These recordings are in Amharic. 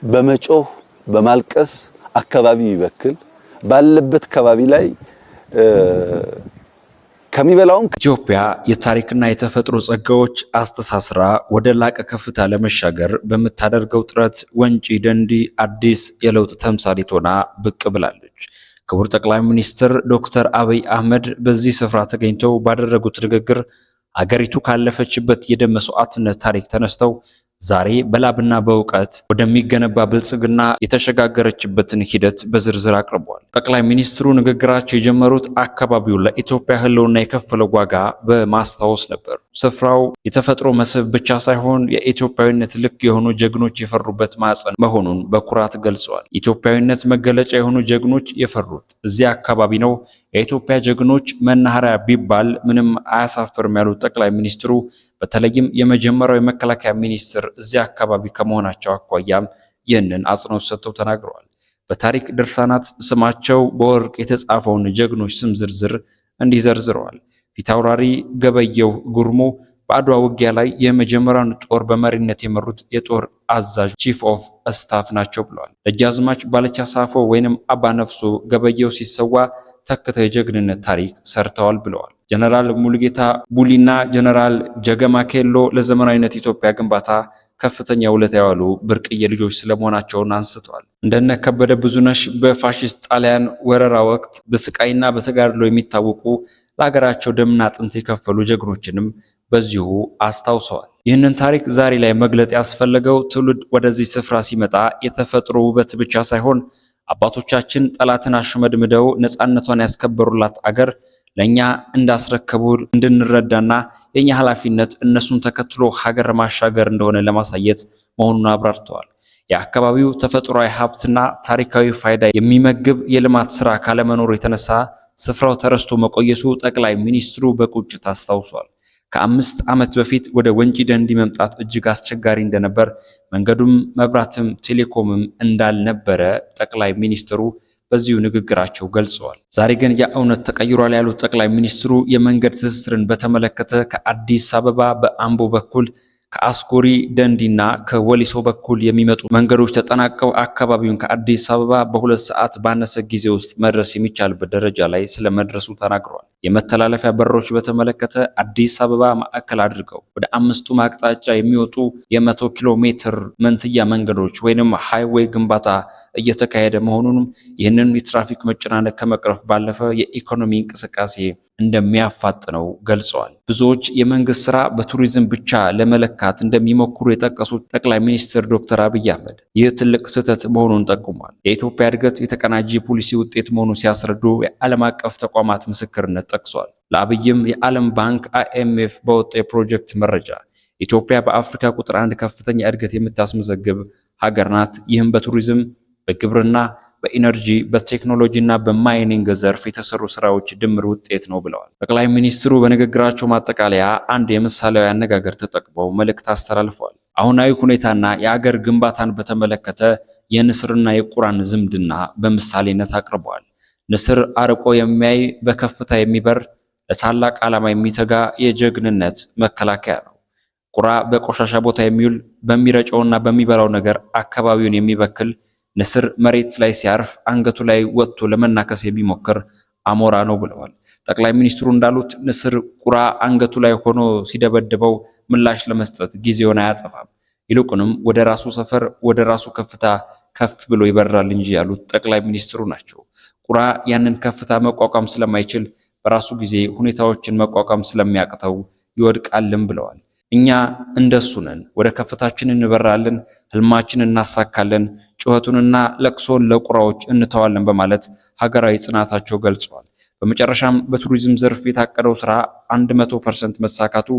በመጮህ በማልቀስ አካባቢ ይበክል ባለበት አካባቢ ላይ ከሚበላውን ኢትዮጵያ የታሪክና የተፈጥሮ ጸጋዎች አስተሳስራ ወደ ላቀ ከፍታ ለመሻገር በምታደርገው ጥረት ወንጪ ደንዲ አዲስ የለውጥ ተምሳሌት ሆና ብቅ ብላለች። ክቡር ጠቅላይ ሚኒስትር ዶክተር አብይ አህመድ በዚህ ስፍራ ተገኝተው ባደረጉት ንግግር አገሪቱ ካለፈችበት የደም መስዋዕትነት ታሪክ ተነስተው ዛሬ በላብና በእውቀት ወደሚገነባ ብልጽግና የተሸጋገረችበትን ሂደት በዝርዝር አቅርበዋል። ጠቅላይ ሚኒስትሩ ንግግራቸው የጀመሩት አካባቢው ለኢትዮጵያ ሕልውና የከፈለው ዋጋ በማስታወስ ነበር። ስፍራው የተፈጥሮ መስህብ ብቻ ሳይሆን የኢትዮጵያዊነት ልክ የሆኑ ጀግኖች የፈሩበት ማዕፀን መሆኑን በኩራት ገልጸዋል። ኢትዮጵያዊነት መገለጫ የሆኑ ጀግኖች የፈሩት እዚህ አካባቢ ነው። የኢትዮጵያ ጀግኖች መናኸሪያ ቢባል ምንም አያሳፍርም ያሉት ጠቅላይ ሚኒስትሩ በተለይም የመጀመሪያው የመከላከያ ሚኒስትር እዚህ አካባቢ ከመሆናቸው አኳያም ይህንን አጽንኦት ሰጥተው ተናግረዋል። በታሪክ ድርሳናት ስማቸው በወርቅ የተጻፈውን ጀግኖች ስም ዝርዝር እንዲህ ዘርዝረዋል። ፊታውራሪ ገበየሁ ጉርሞ በአድዋ ውጊያ ላይ የመጀመሪያውን ጦር በመሪነት የመሩት የጦር አዛዥ ቺፍ ኦፍ ስታፍ ናቸው ብለዋል። ደጃዝማች ባለቻ ሳፎ ወይንም አባ ነፍሶ ገበየሁ ሲሰዋ ተከታታይ የጀግንነት ታሪክ ሰርተዋል ብለዋል። ጀነራል ሙሉጌታ ቡሊና ጀነራል ጀገማ ኬሎ ለዘመናዊነት ኢትዮጵያ ግንባታ ከፍተኛ ውለታ ያዋሉ ብርቅዬ ልጆች ስለመሆናቸውን አንስተዋል። እንደነ ከበደ ብዙነሽ በፋሺስት ጣሊያን ወረራ ወቅት በስቃይና በተጋድሎ የሚታወቁ ለሀገራቸው ደምና አጥንት የከፈሉ ጀግኖችንም በዚሁ አስታውሰዋል። ይህንን ታሪክ ዛሬ ላይ መግለጥ ያስፈለገው ትውልድ ወደዚህ ስፍራ ሲመጣ የተፈጥሮ ውበት ብቻ ሳይሆን አባቶቻችን ጠላትን አሽመድምደው ነፃነቷን ያስከበሩላት አገር ለኛ እንዳስረከቡ እንድንረዳና የኛ ኃላፊነት እነሱን ተከትሎ ሀገር ማሻገር እንደሆነ ለማሳየት መሆኑን አብራርተዋል። የአካባቢው ተፈጥሯዊ ሀብትና ታሪካዊ ፋይዳ የሚመግብ የልማት ስራ ካለመኖሩ የተነሳ ስፍራው ተረስቶ መቆየቱ ጠቅላይ ሚኒስትሩ በቁጭት አስታውሷል። ከ5 ዓመት በፊት ወደ ወንጪ ደንዲ መምጣት እጅግ አስቸጋሪ እንደነበር፣ መንገዱም መብራትም ቴሌኮምም እንዳልነበረ ጠቅላይ ሚኒስትሩ በዚሁ ንግግራቸው ገልጸዋል። ዛሬ ግን ያ እውነት ተቀይሯል ያሉት ጠቅላይ ሚኒስትሩ የመንገድ ትስስርን በተመለከተ ከአዲስ አበባ በአምቦ በኩል ከአስኮሪ ደንዲና ከወሊሶ በኩል የሚመጡ መንገዶች ተጠናቀው አካባቢውን ከአዲስ አበባ በ2 ሰዓት ባነሰ ጊዜ ውስጥ መድረስ የሚቻልበት ደረጃ ላይ ስለመድረሱ ተናግረዋል። የመተላለፊያ በሮች በተመለከተ አዲስ አበባ ማዕከል አድርገው ወደ 5ቱም አቅጣጫ የሚወጡ የ100 ኪሎ ሜትር መንትያ መንገዶች ወይንም ሃይዌይ ግንባታ እየተካሄደ መሆኑንም ይህንን የትራፊክ መጨናነቅ ከመቅረፍ ባለፈ የኢኮኖሚ እንቅስቃሴ እንደሚያፋጥነው ገልጸዋል። ብዙዎች የመንግስት ስራ በቱሪዝም ብቻ ለመለካት እንደሚሞክሩ የጠቀሱት ጠቅላይ ሚኒስትር ዶክተር አብይ አህመድ ይህ ትልቅ ስህተት መሆኑን ጠቁሟል። የኢትዮጵያ እድገት የተቀናጀ ፖሊሲ ውጤት መሆኑን ሲያስረዱ የዓለም አቀፍ ተቋማት ምስክርነት ጠቅሷል። ለአብይም የዓለም ባንክ IMF በወጣ የፕሮጀክት መረጃ ኢትዮጵያ በአፍሪካ ቁጥር 1 ከፍተኛ እድገት የምታስመዘግብ ሀገር ናት። ይህም በቱሪዝም፣ በግብርና፣ በኢነርጂ፣ በቴክኖሎጂና በማይኒንግ ዘርፍ የተሰሩ ስራዎች ድምር ውጤት ነው ብለዋል። ጠቅላይ ሚኒስትሩ በንግግራቸው ማጠቃለያ አንድ የምሳሌያዊ አነጋገር ተጠቅመው መልእክት አስተላልፈዋል። አሁናዊ ሁኔታና የአገር ግንባታን በተመለከተ የንስርና የቁራን ዝምድና በምሳሌነት አቅርበዋል። ንስር አርቆ የሚያይ በከፍታ የሚበር ለታላቅ ዓላማ የሚተጋ የጀግንነት መከላከያ ነው። ቁራ በቆሻሻ ቦታ የሚውል በሚረጨውና በሚበላው ነገር አካባቢውን የሚበክል፣ ንስር መሬት ላይ ሲያርፍ አንገቱ ላይ ወጥቶ ለመናከስ የሚሞክር አሞራ ነው ብለዋል። ጠቅላይ ሚኒስትሩ እንዳሉት ንስር ቁራ አንገቱ ላይ ሆኖ ሲደበድበው ምላሽ ለመስጠት ጊዜውን አያጠፋም። ይልቁንም ወደ ራሱ ሰፈር ወደ ራሱ ከፍታ ከፍ ብሎ ይበራል እንጂ ያሉት ጠቅላይ ሚኒስትሩ ናቸው። ቁራ ያንን ከፍታ መቋቋም ስለማይችል በራሱ ጊዜ ሁኔታዎችን መቋቋም ስለሚያቅተው ይወድቃልም ብለዋል። እኛ እንደሱ ነን። ወደ ከፍታችን እንበራለን፣ ህልማችን እናሳካለን፣ ጩኸቱንና ለቅሶን ለቁራዎች እንተዋለን በማለት ሀገራዊ ጽናታቸው ገልጸዋል። በመጨረሻም በቱሪዝም ዘርፍ የታቀደው ስራ 100% መሳካቱ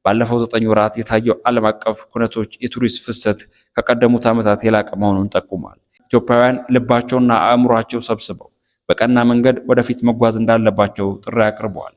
ባለፈው 9 ወራት የታየው ዓለም አቀፍ ኩነቶች የቱሪስት ፍሰት ከቀደሙት ዓመታት የላቀ መሆኑን ጠቁሟል። ኢትዮጵያውያን ልባቸውና አእምሯቸው ሰብስበው በቀና መንገድ ወደፊት መጓዝ እንዳለባቸው ጥሪ አቅርበዋል።